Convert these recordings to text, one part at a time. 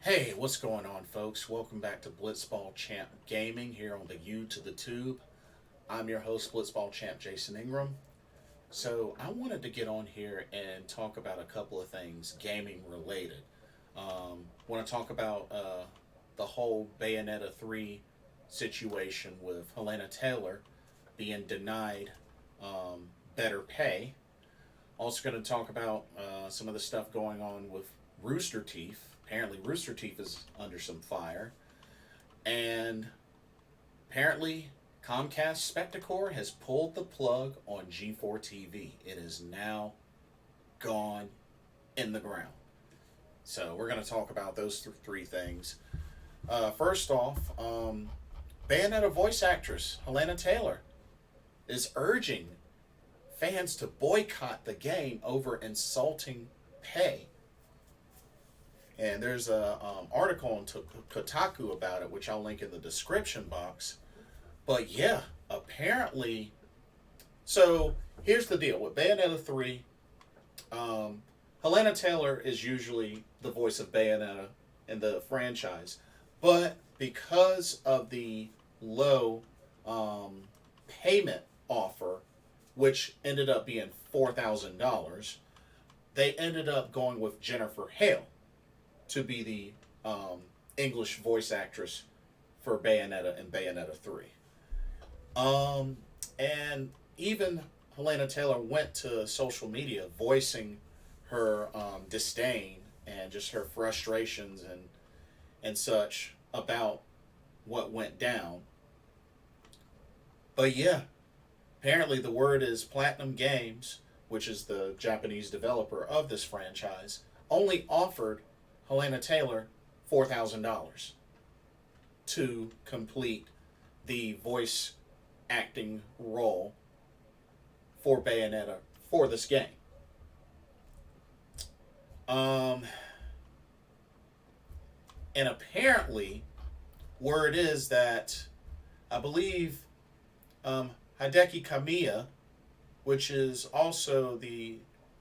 Hey, what's going on, folks? Welcome back to Blitzball Champ Gaming here on the U to the Tube. I'm your host, Blitzball Champ Jason Ingram. So, I wanted to get on here and talk about a couple of things gaming related. Want to talk about the whole Bayonetta 3 situation with Hellena Taylor being denied better pay. Also, going to talk about some of the stuff going on with Rooster Teeth. Apparently, Rooster Teeth is under some fire. And apparently, Comcast Spectacor has pulled the plug on G4 TV. It is now gone in the ground. So, we're going to talk about those three things. First off, Bayonetta voice actress Hellena Taylor is urging fans to boycott the game over insulting pay. And there's a article on Kotaku about it, which I'll link in the description box. But yeah, apparently, so here's the deal with Bayonetta 3. Hellena Taylor is usually the voice of Bayonetta in the franchise, but because of the low payment offer, which ended up being $4,000, they ended up going with Jennifer Hale to be the English voice actress for Bayonetta and Bayonetta 3. And even Helena Taylor went to social media voicing her disdain and just her frustrations and such about what went down. But yeah, apparently the word is Platinum Games, which is the Japanese developer of this franchise, only offered Hellena Taylor $4,000 to complete the voice acting role for Bayonetta for this game. And apparently, word is that I believe Hideki Kamiya, which is also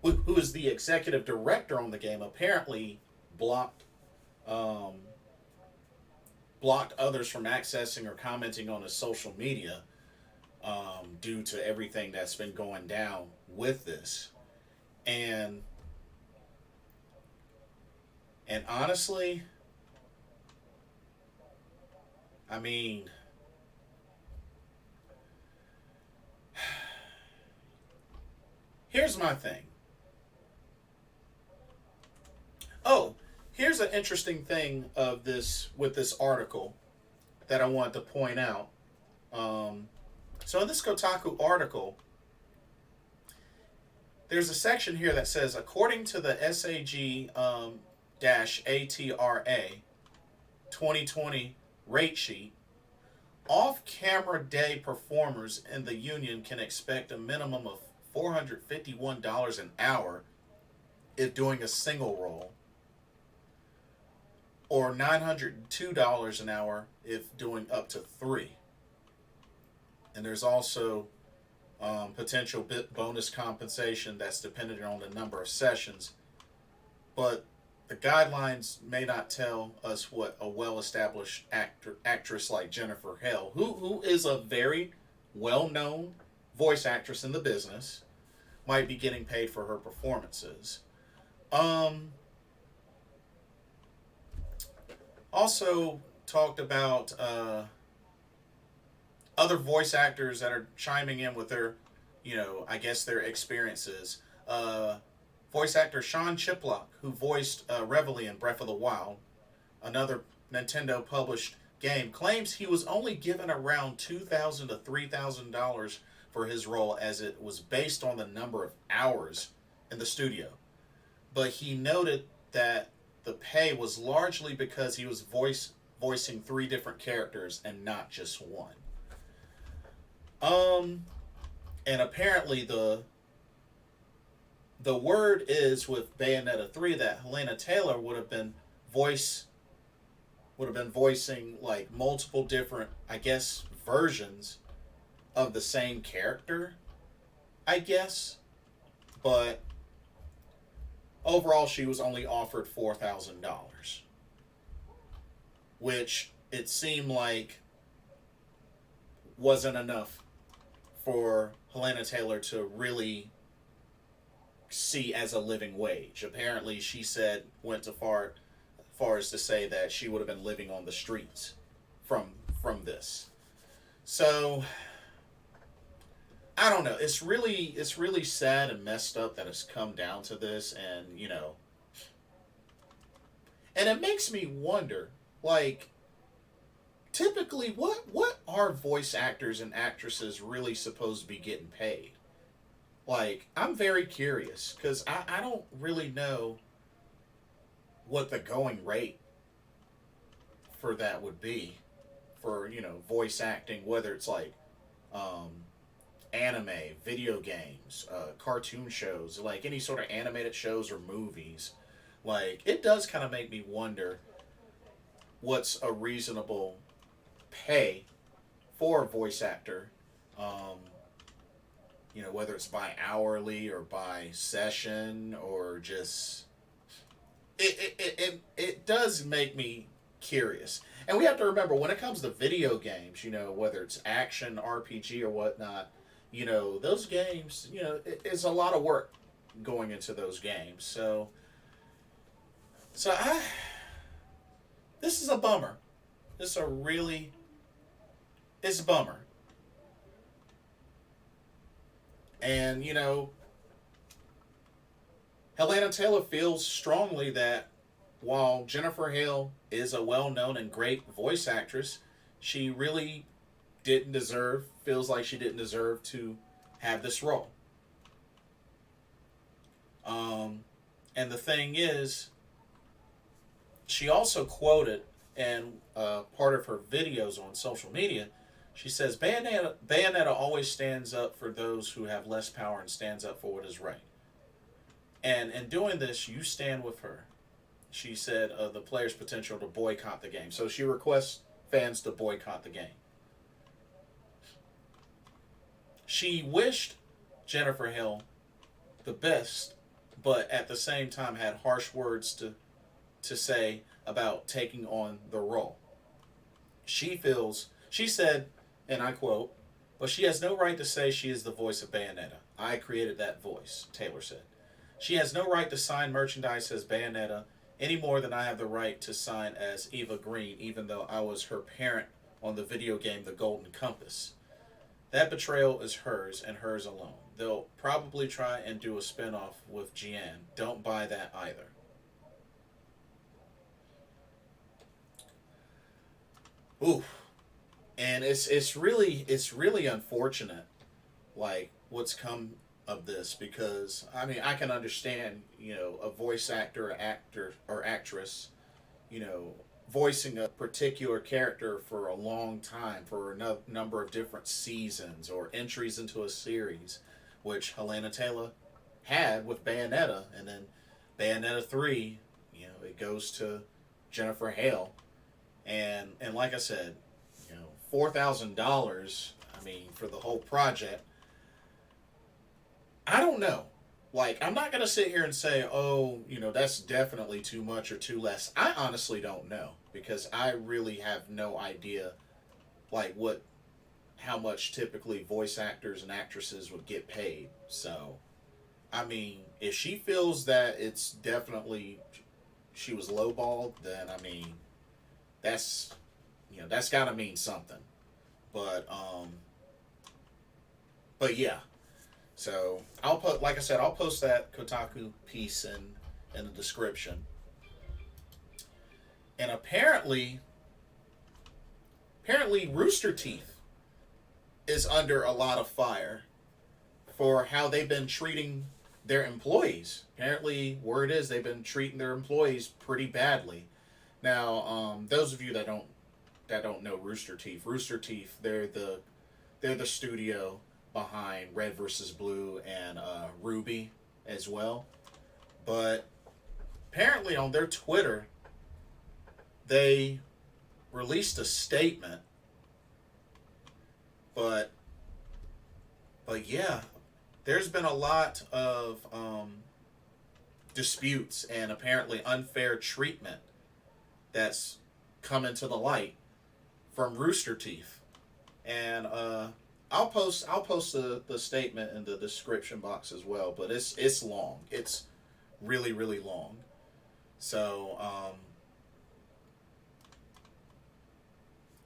who is the executive director on the game, apparently blocked others from accessing or commenting on his social media due to everything that's been going down with this. And honestly, I mean, here's my thing. Oh, here's an interesting thing of this with this article that I wanted to point out. So in this Kotaku article, there's a section here that says, according to the SAG-ATRA 2020 rate sheet, off-camera day performers in the union can expect a minimum of $451 an hour if doing a single role, or $902 an hour if doing up to 3. And there's also potential bonus compensation that's dependent on the number of sessions. But the guidelines may not tell us what a well-established actress like Jennifer Hale, who is a very well-known voice actress in the business, might be getting paid for her performances. Also talked about other voice actors that are chiming in with their, I guess their experiences. Voice actor Sean Chiplock, who voiced Reveille in Breath of the Wild, another Nintendo published game, claims he was only given around $2,000 to $3,000 for his role, as it was based on the number of hours in the studio. But he noted that the pay was largely because he was voicing 3 different characters and not just one. And apparently the word is with Bayonetta 3 that Hellena Taylor would have been voicing like multiple different, I guess, versions of the same character, I guess. But overall, she was only offered $4,000. which it seemed like wasn't enough for Helena Taylor to really see as a living wage. Apparently, she said went to far as to say that she would have been living on the streets from this. So I don't know. It's really sad and messed up that it's come down to this, and and it makes me wonder, like, typically what are voice actors and actresses really supposed to be getting paid? Like, I'm very curious because I don't really know what the going rate for that would be for voice acting, whether it's like um, anime, video games, cartoon shows, like any sort of animated shows or movies. Like, it does kind of make me wonder what's a reasonable pay for a voice actor. Um, whether it's by hourly or by session or just it does make me curious. And we have to remember when it comes to video games, whether it's action, RPG, or whatnot, those games, it's a lot of work going into those games. So this is a bummer. This is a really, it's a bummer. And, Helena Taylor feels strongly that while Jennifer Hale is a well known and great voice actress, she really feels like she didn't deserve to have this role. And the thing is, she also quoted in part of her videos on social media. She says, Bayonetta always stands up for those who have less power and stands up for what is right. And in doing this, you stand with her. She said the player's potential to boycott the game. So she requests fans to boycott the game. She wished Jennifer Hill the best, but at the same time had harsh words to say about taking on the role. She said, and I quote, "But she has no right to say she is the voice of Bayonetta. I created that voice," Taylor said. "She has no right to sign merchandise as Bayonetta any more than I have the right to sign as Eva Green, even though I was her parent on the video game The Golden Compass. That betrayal is hers and hers alone. They'll probably try and do a spinoff with Jian. Don't buy that either." Ooh. And it's really unfortunate, like, what's come of this, because I mean I can understand a voice actor or actress voicing a particular character for a long time for a number of different seasons or entries into a series, which Helena Taylor had with Bayonetta, and then Bayonetta 3, it goes to Jennifer Hale, and like I said, $4,000, I mean, for the whole project. I don't know. Like, I'm not going to sit here and say, oh, that's definitely too much or too less. I honestly don't know, because I really have no idea, like, how much typically voice actors and actresses would get paid. So, I mean, if she feels that it's definitely, she was lowballed, then, I mean, that's got to mean something. But yeah. So like I said, I'll post that Kotaku piece in the description. And apparently Rooster Teeth is under a lot of fire for how they've been treating their employees. Apparently, word is they've been treating their employees pretty badly. Now, those of you that don't know Rooster Teeth, they're the studio behind Red vs. Blue and Ruby as well. But apparently on their Twitter, they released a statement. But yeah, there's been a lot of disputes and apparently unfair treatment that's coming to the light from Rooster Teeth, and I'll post the statement in the description box as well. But it's long. It's really really long. So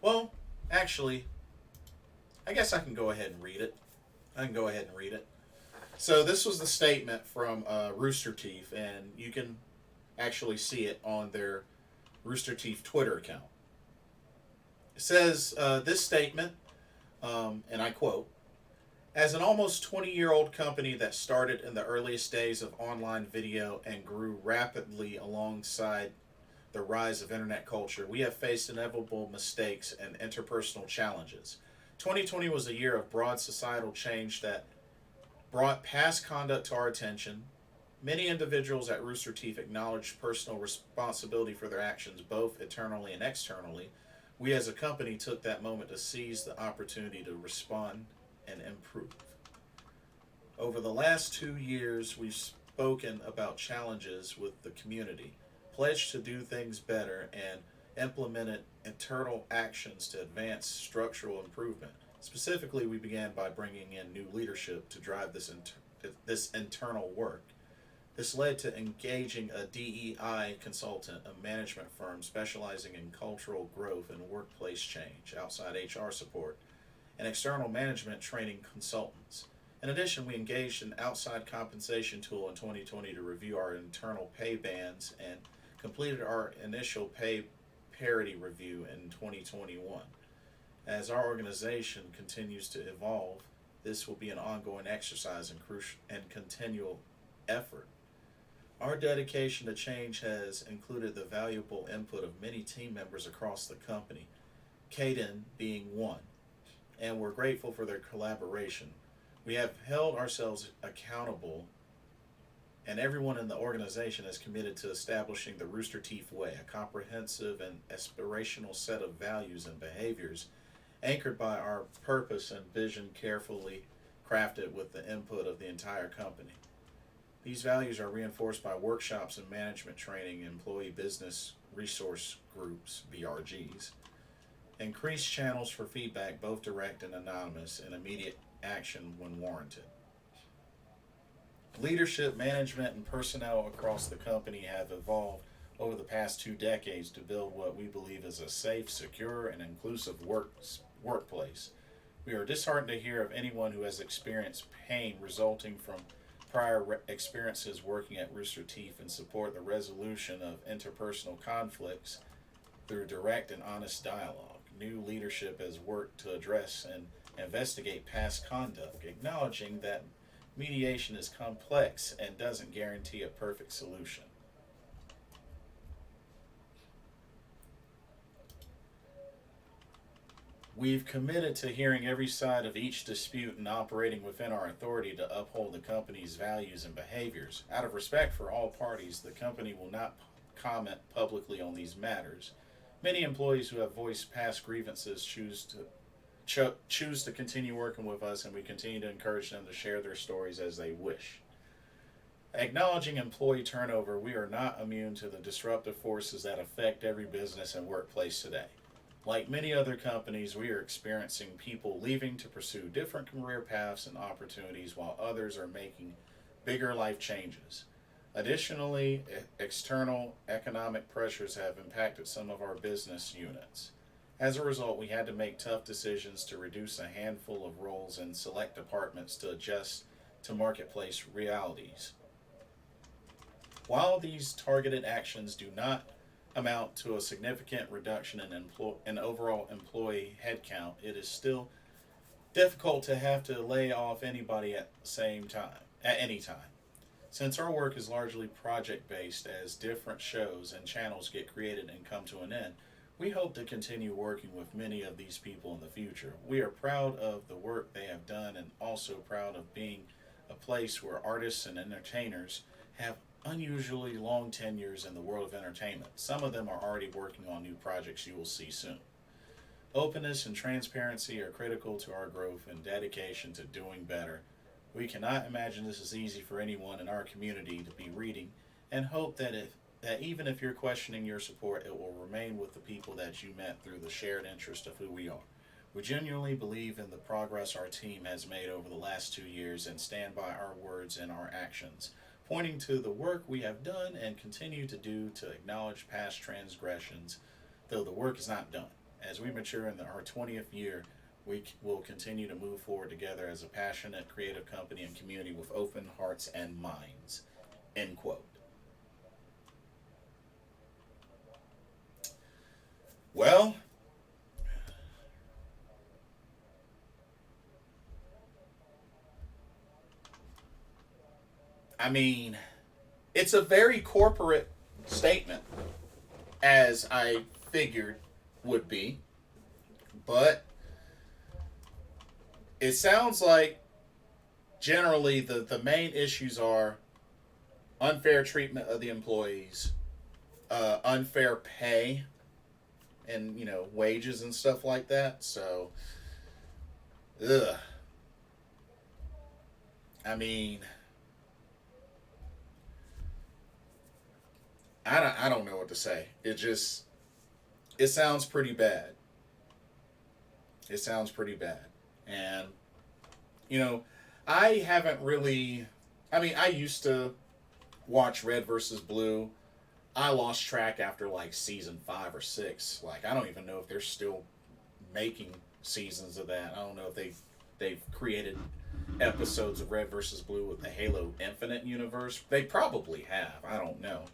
well, actually, I guess I can go ahead and read it. I can go ahead and read it. So this was the statement from Rooster Teeth, and you can actually see it on their Rooster Teeth Twitter account. It says this statement, and I quote: "As an almost 20-year-old company that started in the earliest days of online video and grew rapidly alongside the rise of internet culture, we have faced inevitable mistakes and interpersonal challenges. 2020 was a year of broad societal change that brought past conduct to our attention. Many individuals at Rooster Teeth acknowledged personal responsibility for their actions, both internally and externally. We as a company took that moment to seize the opportunity to respond and improve. Over the last 2 years, we've spoken about challenges with the community, pledged to do things better, and implemented internal actions to advance structural improvement. Specifically, we began by bringing in new leadership to drive this internal work. This led to engaging a DEI consultant, a management firm specializing in cultural growth and workplace change, outside HR support, and external management training consultants. In addition, we engaged an outside compensation tool in 2020 to review our internal pay bands and completed our initial pay parity review in 2021. As our organization continues to evolve, this will be an ongoing exercise and continual effort. Our dedication to change has included the valuable input of many team members across the company, Caden being one, and we're grateful for their collaboration. We have held ourselves accountable, and everyone in the organization is committed to establishing the Rooster Teeth Way, a comprehensive and aspirational set of values and behaviors anchored by our purpose and vision, carefully crafted with the input of the entire company. These values are reinforced by workshops and management training, employee business resource groups, BRGs, increased channels for feedback, both direct and anonymous, and immediate action when warranted. Leadership, management, and personnel across the company have evolved over the past 2 decades to build what we believe is a safe, secure, and inclusive workplace. We are disheartened to hear of anyone who has experienced pain resulting from prior experiences working at Rooster Teeth and support the resolution of interpersonal conflicts through direct and honest dialogue. New leadership has worked to address and investigate past conduct, acknowledging that mediation is complex and doesn't guarantee a perfect solution. We've committed to hearing every side of each dispute and operating within our authority to uphold the company's values and behaviors. Out of respect for all parties, the company will not comment publicly on these matters. Many employees who have voiced past grievances choose to continue working with us, and we continue to encourage them to share their stories as they wish. Acknowledging employee turnover, we are not immune to the disruptive forces that affect every business and workplace today. Like many other companies, we are experiencing people leaving to pursue different career paths and opportunities while others are making bigger life changes. Additionally, external economic pressures have impacted some of our business units. As a result, we had to make tough decisions to reduce a handful of roles in select departments to adjust to marketplace realities. While these targeted actions do not amount to a significant reduction in overall employee headcount, it is still difficult to have to lay off anybody at any time. Since our work is largely project based, as different shows and channels get created and come to an end, we hope to continue working with many of these people in the future. We are proud of the work they have done and also proud of being a place where artists and entertainers have unusually long tenures in the world of entertainment. Some of them are already working on new projects you will see soon. Openness and transparency are critical to our growth and dedication to doing better. We cannot imagine this is easy for anyone in our community to be reading, and hope that that even if you're questioning your support, it will remain with the people that you met through the shared interest of who we are. We genuinely believe in the progress our team has made over the last 2 years and stand by our words and our actions, pointing to the work we have done and continue to do to acknowledge past transgressions, though the work is not done. As we mature in our 20th year, we will continue to move forward together as a passionate, creative company and community with open hearts and minds. End quote. Well, I mean, it's a very corporate statement, as I figured would be, but it sounds like generally the main issues are unfair treatment of the employees, unfair pay, and wages and stuff like that. So, ugh. I mean, I don't know what to say. It sounds pretty bad. It sounds pretty bad, and you know, I haven't really. I mean, I used to watch Red versus Blue. I lost track after like season 5 or 6. Like I don't even know if they're still making seasons of that. I don't know if they've created episodes of Red versus Blue with the Halo Infinite universe. They probably have. I don't know,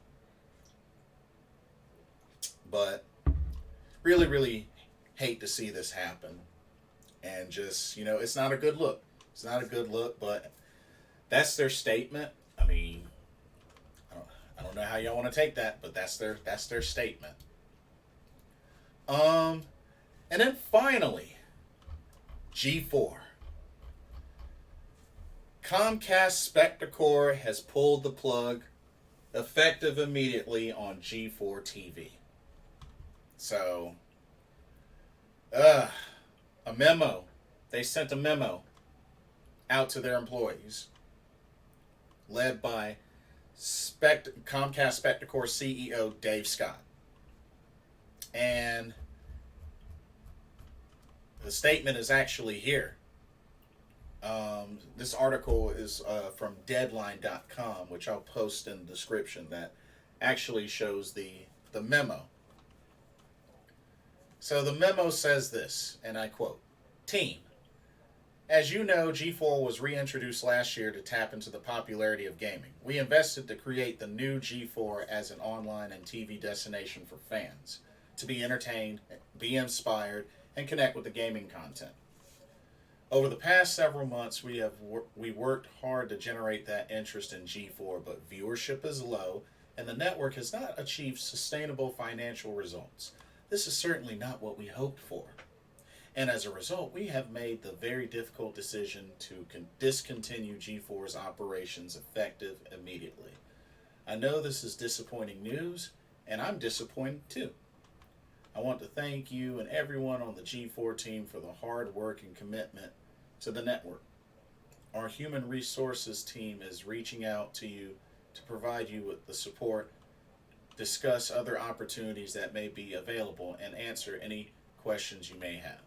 but really, really hate to see this happen, and just it's not a good look. It's not a good look, but that's their statement. I mean, I don't know how y'all want to take that, but that's their statement. Um, and then finally, G4. Comcast Spectacor has pulled the plug, effective immediately on G4 TV. So, uh, a memo. They sent a memo out to their employees, led by Comcast Spectacor CEO Dave Scott. And the statement is actually here. This article is from Deadline.com, which I'll post in the description, that actually shows the memo. So the memo says this, and I quote, Team, as you know, G4 was reintroduced last year to tap into the popularity of gaming. We invested to create the new G4 as an online and TV destination for fans, to be entertained, be inspired, and connect with the gaming content. Over the past several months, we worked hard to generate that interest in G4, but viewership is low, and the network has not achieved sustainable financial results. This is certainly not what we hoped for. And as a result, we have made the very difficult decision to discontinue G4's operations effective immediately. I know this is disappointing news, and I'm disappointed too. I want to thank you and everyone on the G4 team for the hard work and commitment to the network. Our human resources team is reaching out to you to provide you with the support, discuss other opportunities that may be available, and answer any questions you may have.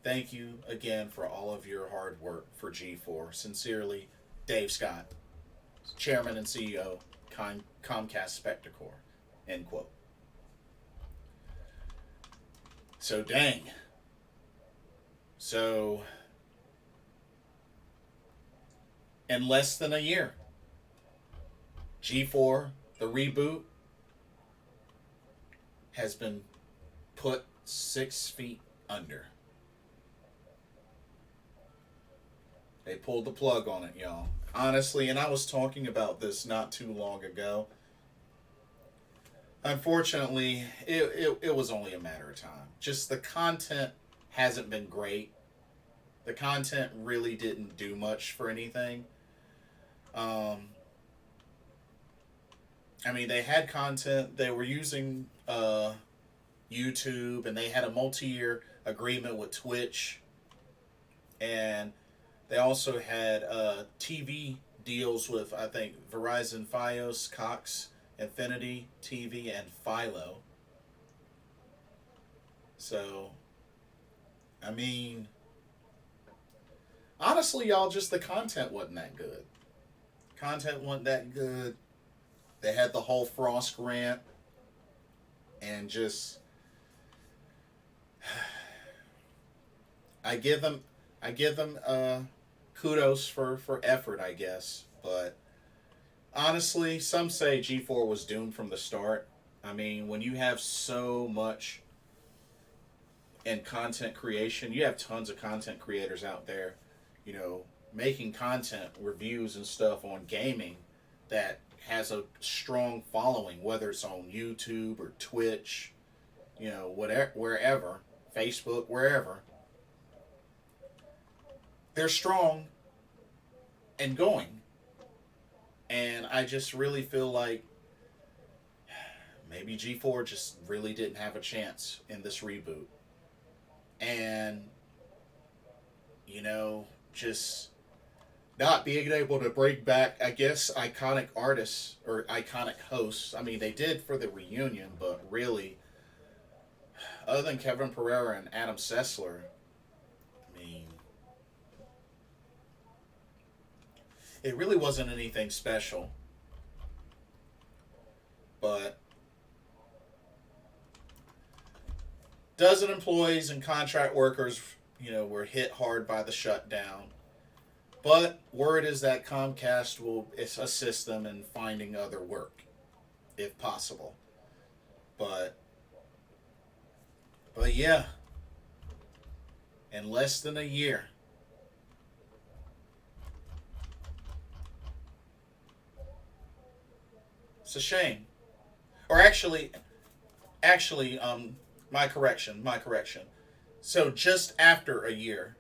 Thank you again for all of your hard work for G4. Sincerely, Dave Scott, Chairman and CEO, Comcast Spectacor. End quote. So dang. So in less than a year, G4, the reboot, has been put 6 feet under. They pulled the plug on it, y'all. Honestly, and I was talking about this not too long ago. Unfortunately, it was only a matter of time. Just the content hasn't been great. The content really didn't do much for anything. I mean, they had content. They were using YouTube, and they had a multi-year agreement with Twitch. And they also had TV deals with, I think, Verizon, Fios, Cox, Infinity TV, and Philo. So, I mean, honestly, y'all, just the content wasn't that good. Content wasn't that good. They had the whole Frost rant, and just I give them kudos for effort, I guess. But honestly, some say G4 was doomed from the start. I mean, when you have so much in content creation, you have tons of content creators out there, you know, making content reviews and stuff on gaming that has a strong following, whether it's on YouTube or Twitch, you know, whatever, wherever, Facebook, wherever. They're strong and going. And I just really feel like maybe G4 just really didn't have a chance in this reboot. And, you know, just not being able to bring back, I guess, iconic artists or iconic hosts. I mean, they did for the reunion, but really, other than Kevin Pereira and Adam Sessler, I mean, it really wasn't anything special. But dozen employees and contract workers, you know, were hit hard by the shutdown. But word is that Comcast will assist them in finding other work, if possible. But yeah, in less than a year, it's a shame. Or my correction. So just after a year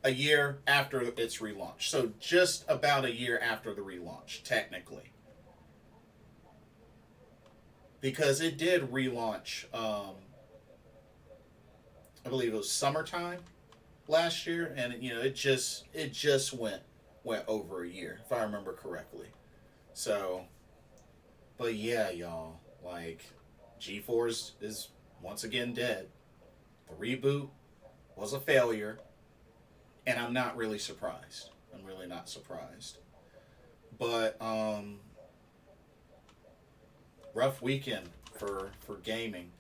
after its relaunch. So just about a year after the relaunch, technically. Because it did relaunch, I believe it was summertime last year, and you know it just went over a year if I remember correctly. So, but yeah, y'all, like G4 is once again dead. The reboot was a failure, and I'm not really surprised. I'm really not surprised. But rough weekend for gaming.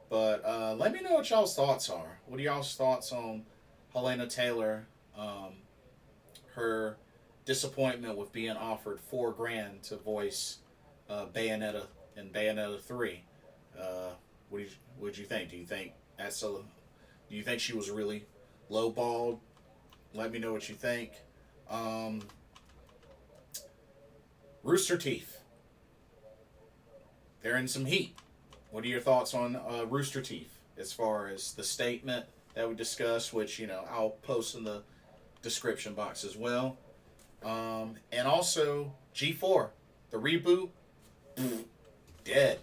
But let me know what y'all's thoughts are. What are y'all's thoughts on Hellena Taylor? Her disappointment with being offered $4,000 to voice Bayonetta in Bayonetta 3. What did you think? Do you think do you think she was really lowballed? Let me know what you think. Um, Rooster Teeth. They're in some heat. What are your thoughts on Rooster Teeth as far as the statement that we discussed, which, you know, I'll post in the description box as well. And also G4, the reboot, dead.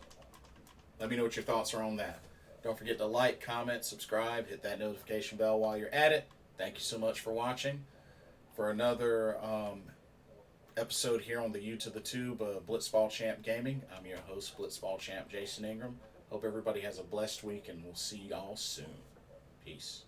Let me know what your thoughts are on that. Don't forget to like, comment, subscribe, hit that notification bell while you're at it. Thank you so much for watching. For another episode here on the U to the Tube Blitzball Champ Gaming, I'm your host, Blitzball Champ Jason Ingram. Hope everybody has a blessed week, and we'll see y'all soon. Peace.